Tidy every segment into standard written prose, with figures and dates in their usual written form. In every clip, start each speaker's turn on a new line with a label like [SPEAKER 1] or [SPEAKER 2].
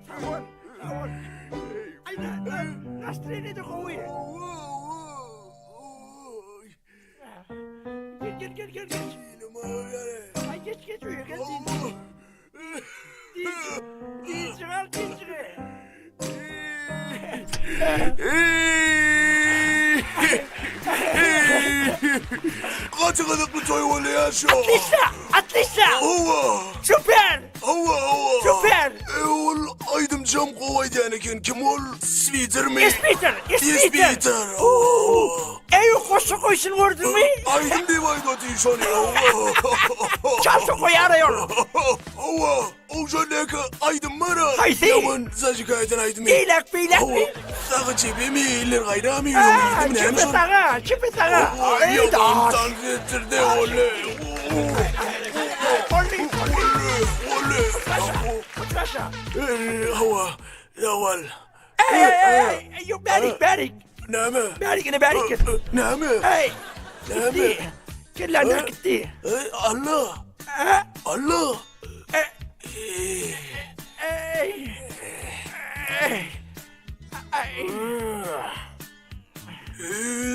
[SPEAKER 1] Tamam. Ay nasıl ne de kovuyor? Gel. Ay geç uyuyor gel değil. Değil çıkar.
[SPEAKER 2] Kaç kadıklı çay var ya şu?
[SPEAKER 1] Atlista.
[SPEAKER 2] Hava.
[SPEAKER 1] Süper.
[SPEAKER 2] Hava.
[SPEAKER 1] Süper.
[SPEAKER 2] Ol aydım cam kovaydı yani kim ol? Sweeter mi?
[SPEAKER 1] Speeder.
[SPEAKER 2] Sweeter.
[SPEAKER 1] Ev koşu koysun gördün mü?
[SPEAKER 2] Aydım diye vay da tişan ya.
[SPEAKER 1] Çalsı koyu arıyor.
[SPEAKER 2] Hava. O jöleka aydım mara.
[SPEAKER 1] Haydi.
[SPEAKER 2] Yaman saçı kaydan aydım.
[SPEAKER 1] Beylak.
[SPEAKER 2] Hava. Sağı çepemi iler gayramı
[SPEAKER 1] Aa,
[SPEAKER 2] yok.
[SPEAKER 1] çipi sağa.
[SPEAKER 2] Ay yaman tanrıtırdı oley.
[SPEAKER 1] Kaça.
[SPEAKER 2] Hava. Yaval.
[SPEAKER 1] Yok berik.
[SPEAKER 2] Neme?
[SPEAKER 1] Berik.
[SPEAKER 2] Neme?
[SPEAKER 1] Hey.
[SPEAKER 2] Neme?
[SPEAKER 1] Kirlendir gitti.
[SPEAKER 2] Allah. Allah.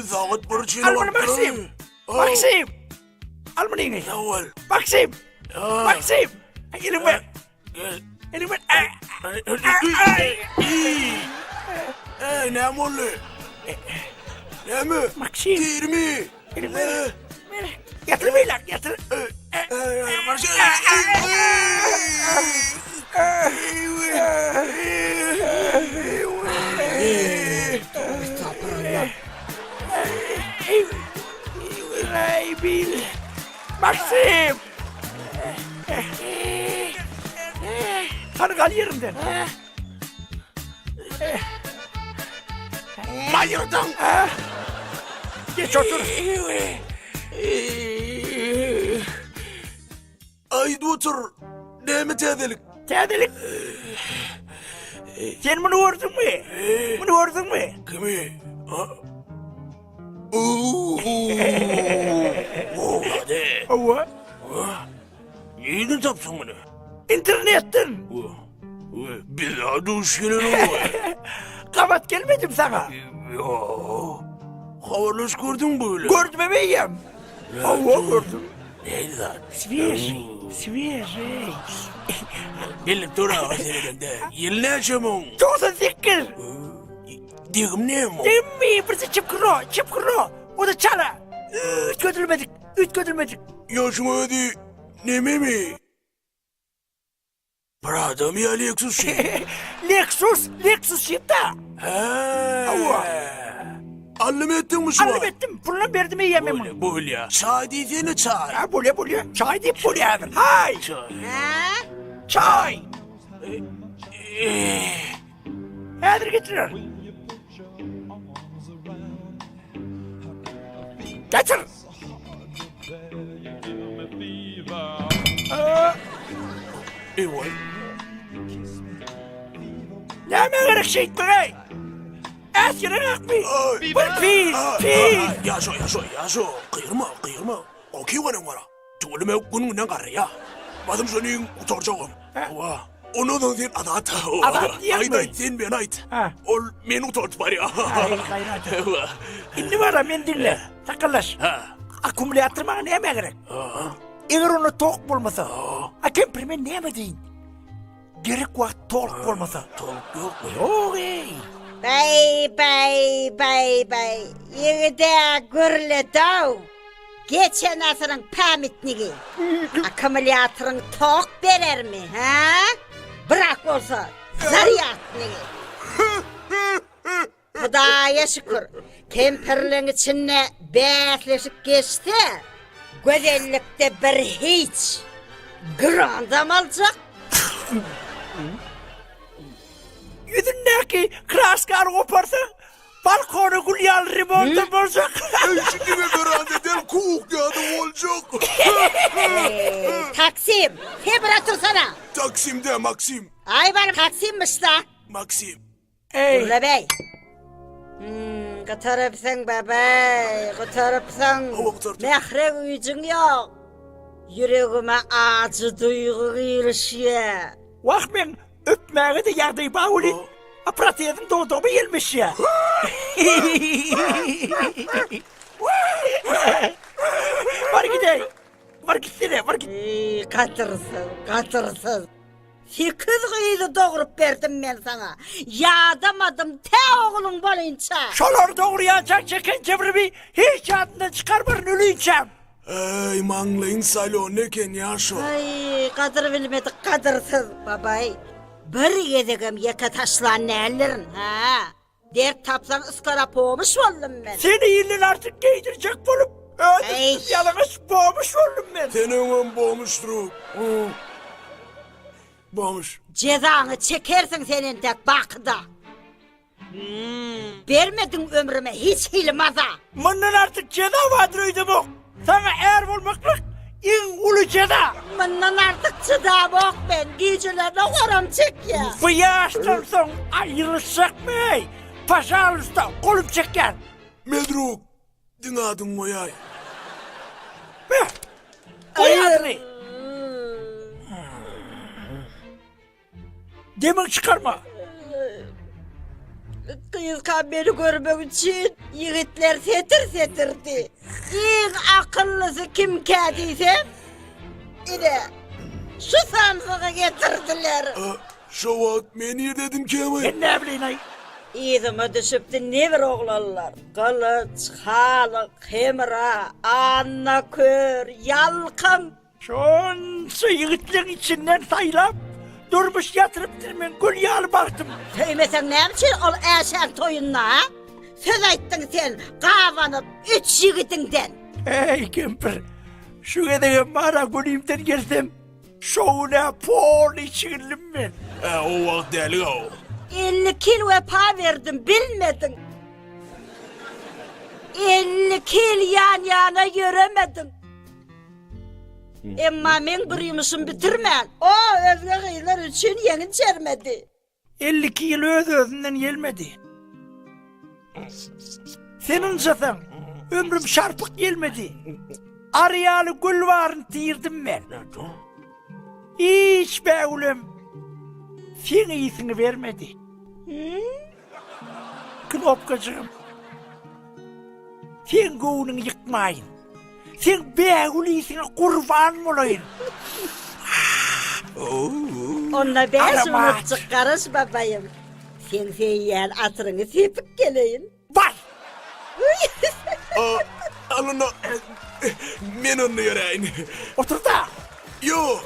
[SPEAKER 2] Zağıt barışıyla
[SPEAKER 1] Al bunu Maxim. Al bunu yine.
[SPEAKER 2] Yaval.
[SPEAKER 1] Maxim. Elin ver.
[SPEAKER 2] Neme oldu? Neme?
[SPEAKER 1] Maxim.
[SPEAKER 2] Dirmi.
[SPEAKER 1] Elin ver. Yatır beyler yatır. Ey Bil. Maxim. Kanı yerinden.
[SPEAKER 2] Mayırdan.
[SPEAKER 1] Geç otur.
[SPEAKER 2] Ay otur. Neme tedelik?
[SPEAKER 1] Tedelik. Sen bunu gördün mü?
[SPEAKER 2] Kimi? Hadi.
[SPEAKER 1] Ova.
[SPEAKER 2] Neyden tapsın bunu?
[SPEAKER 1] İnternetten.
[SPEAKER 2] Bir daha düşelim.
[SPEAKER 1] Kapat gelmedim sana.
[SPEAKER 2] Yo. Havalos gördün böyle.
[SPEAKER 1] Gördüm bebeğim. Ova gördüm.
[SPEAKER 2] Neydi lan?
[SPEAKER 1] Свежий.
[SPEAKER 2] Bilip dur ha seneden de. Yılne açamam.
[SPEAKER 1] 98.
[SPEAKER 2] Diyim ne mi?
[SPEAKER 1] Demmi birisi çıpkırı. O da çala. Üç götürmedik.
[SPEAKER 2] Yaşım ödü. Neme mi? Prada mı ya Lexus şey?
[SPEAKER 1] Lexus yıta.
[SPEAKER 2] Haa. Allım ettin mi şu an?
[SPEAKER 1] Anlamettim. Pulunu verdim yemem.
[SPEAKER 2] Böyle ya. Çay diyeceğine çay.
[SPEAKER 1] Ha böyle. Çay deyip böyle yedim. Hay. Çay. Hadi getirir. Getir.
[SPEAKER 2] Eyvah.
[SPEAKER 1] Ne gerek şey etmeye? Eskiden akmıyor. Pis.
[SPEAKER 2] 야쇼. Kıyırma. O kiwanın var. Çoğulime gününden karı ya. Madım senin utarcağım. Ava. Onu da din adat.
[SPEAKER 1] Adat diye mi?
[SPEAKER 2] Ayda din ben ait.
[SPEAKER 1] Ha.
[SPEAKER 2] Ol men utart var ya.
[SPEAKER 1] Ay gayret. İndi var men dinle. Takılaş. Akümülatör bana ne gerek? Eğer onu tok bulmasa. Akem primen ne deyin? Gerek var tok bulmasa.
[SPEAKER 2] Tok yok mu?
[SPEAKER 1] Yok ey.
[SPEAKER 3] Bey. Yığıda gürle dav. Geçen asırın pamitnigi. Akımülatörün tok verer mi? Ha? Bırak olsa. Zaryatnigi. Hudaya şükür. Kemperliğin içine besleşip geçti. Güzellikte bir hiç. Grandam alacak.
[SPEAKER 1] Yüzündeki kraskar koparsa balkonu gulyal remonta bozacak.
[SPEAKER 2] Şimdi mi veranda del kuk yadım olacak.
[SPEAKER 3] Taksim. Tebra sana.
[SPEAKER 2] Taksim'de Maxim.
[SPEAKER 3] Ay var Taksim'miş da.
[SPEAKER 2] Maxim.
[SPEAKER 1] Ey.
[SPEAKER 3] Ulan bey. Gıtırıpsın bebeği. Gıtırıpsın.
[SPEAKER 2] Hava gıtırdı.
[SPEAKER 3] Mehre uyucun yok. Yüreğime acı duygu girişiyor.
[SPEAKER 1] Vah men öpmäge de ýagdaý bagly. Apratiyadın doğduğumu gelmiş ya. Var gidey. Var gitsene, var git.
[SPEAKER 3] Katırsız. 8 kıydı doğurup verdim ben sana. Yadamadım te oğlum bolunca.
[SPEAKER 1] Şolar doğrayacak çeken cebrimi hiç adından çıkarmarın ölüyeceğim.
[SPEAKER 2] Ey manglayın salon neken yaşo.
[SPEAKER 3] Ay kadır bilmedik kadırsız babay. Bir yedegim yaka taşlan nelerin ha. Dert tapsan ıskara boğmuş oldum ben.
[SPEAKER 1] Seni ilin artık giydirecek bulup
[SPEAKER 3] Ey.
[SPEAKER 1] ödüsüz yalınız boğmuş oldum ben.
[SPEAKER 2] Senin boğmuştur. Boğmuş.
[SPEAKER 3] Cezanı çekersin senin tek bakda. Vermedin ömrüme hiç hilmaza.
[SPEAKER 1] Bundan artık ceza vardır uydumu. Sana eğer olmaklık en ulu ceza.
[SPEAKER 3] Bundan artık çıda bok ben. Giyicilerine oram çek ya.
[SPEAKER 1] Bu yaştan son ayrılsak mı? Paşa usta kolum çeker.
[SPEAKER 2] Medruk. Dinadın moyay.
[SPEAKER 1] Hayır. Demek çıkarma.
[SPEAKER 3] Kıyılkan beni görmek için yiğitler setirdi. En akıllısı kim kediysem yine şu sandığı getirdiler.
[SPEAKER 2] Şovat menir dedim ki ama.
[SPEAKER 1] Ben ne bileyim ay.
[SPEAKER 3] İyidime düşüp de ne bir oğlanlar. Kılıç, halık, hemra, anna kör, yalkın.
[SPEAKER 1] Şonsu yiğitlerin içinden sayılam. Durmuş yatırıp dirmen gül yağlı baktım.
[SPEAKER 3] Söymesen ne için ol eşer toyunla ha? Söz ettin sen kavanıp 3 yiğitinden.
[SPEAKER 1] Hey kempir. Şu kadar bana gülümden gelsem. Şovuna pol içilim ben.
[SPEAKER 2] O vakit değil o.
[SPEAKER 3] 50 kilo pa verdim bilmedin. 50 kil yan yana yürümedin. Emma men bir bitirmen. O özge kıyılar için yeni çermedi.
[SPEAKER 1] 52 yıl özünden gelmedi. Senin zaten ömrüm şarpık gelmedi. Arayalı gül varın tiyirdim ben. Hiç be oğlum. Sen iyisini vermedi. Knopkacığım. Sen goğunun yıkmayın. Sen be iyisine kurban olayın.
[SPEAKER 3] Onunla ben
[SPEAKER 1] Arama.
[SPEAKER 3] şunu çıkarız babayım. Sen yiyen atırını tepip geleyim.
[SPEAKER 1] Var.
[SPEAKER 2] Alın o. Men onu yorayın.
[SPEAKER 1] Otur da.
[SPEAKER 2] Yo.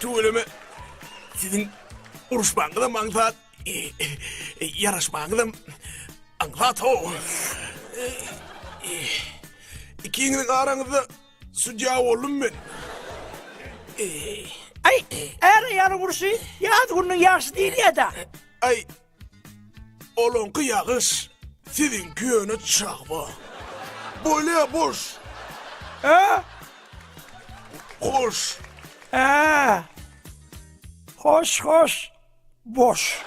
[SPEAKER 2] Tuğuleme. Sizin uruşmanğı da manfaat. Yaraşmanğı da anfaat o. İkinin aranızda sıcağı oldum ben.
[SPEAKER 1] Ay, eğer yarı vursu, ya bunun yarısı değil ya da.
[SPEAKER 2] Ay. Olonku yağış. Sizin köyüne çakma. Böyle boş.
[SPEAKER 1] Ha?
[SPEAKER 2] Hoş.
[SPEAKER 1] Ha. Hoş, boş.